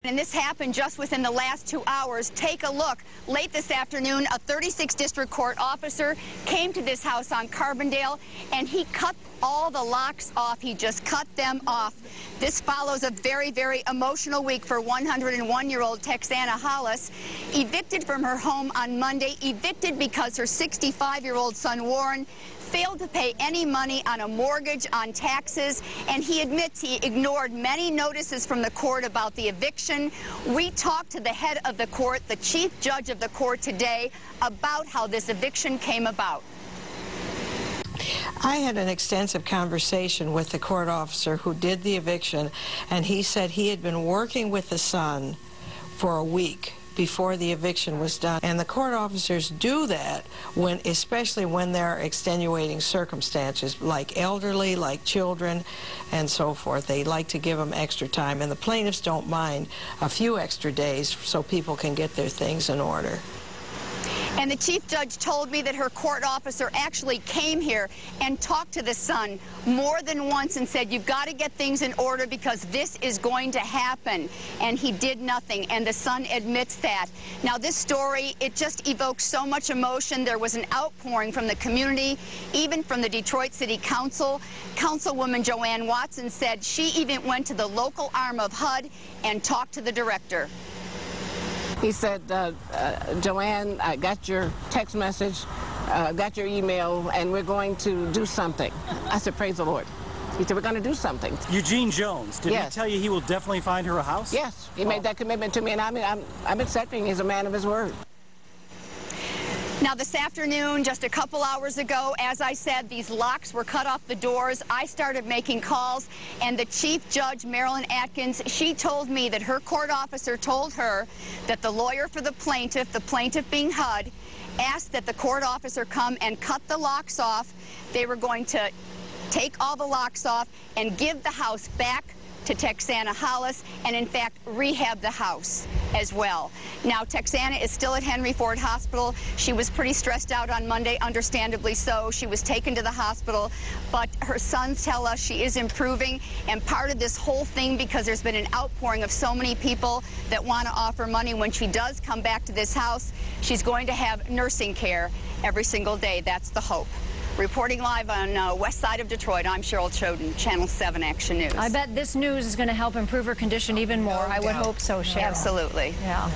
And this happened just within the last 2 hours. Take a look. Late this afternoon, a 36th District Court officer came to this house on Carbondale, and he cut all the locks off. He just cut them off. This follows a very, very emotional week for 101-year-old Texana Hollis, evicted from her home on Monday, evicted because her 65-year-old son, Warren, failed to pay any money on a mortgage, on taxes, and he admits he ignored many notices from the court about the eviction. We talked to the head of the court, the chief judge of the court today, about how this eviction came about. I had an extensive conversation with the court officer who did the eviction, and he said he had been working with the son for a week before the eviction was done. And the court officers do that especially when there are extenuating circumstances, like elderly, like children, and so forth. They like to give them extra time, and the plaintiffs don't mind a few extra days so people can get their things in order. And the chief judge told me that her court officer actually came here and talked to the son more than once and said, you've got to get things in order because this is going to happen. And he did nothing, and the son admits that. Now, this story, it just evokes so much emotion. There was an outpouring from the community, even from the Detroit City Council. Councilwoman JoAnne Watson said she even went to the local arm of HUD and talked to the director. He said, JoAnne, I got your text message, got your email, and we're going to do something. I said, praise the Lord. He said, we're going to do something. Eugene Jones, did he tell you he will definitely find her a house? Yes, he made that commitment to me, and I'm accepting. He's a man of his word. Now, this afternoon, just a couple hours ago, as I said, these locks were cut off the doors. I started making calls, and the Chief Judge, Marilyn Atkins, she told me that her court officer told her that the lawyer for the plaintiff being HUD, asked that the court officer come and cut the locks off. They were going to take all the locks off and give the house back to Texana Hollis, and in fact rehab the house as well. Now, Texana is still at Henry Ford Hospital. She was pretty stressed out on Monday, understandably so. She was taken to the hospital, but her sons tell us she is improving, and part of this whole thing, because there's been an outpouring of so many people that want to offer money, when she does come back to this house, she's going to have nursing care every single day. That's the hope. Reporting live on west side of Detroit, I'm Cheryl Choden, Channel 7 Action News. I bet this news is going to help improve her condition even more. I would hope so, Cheryl. Absolutely. Yeah.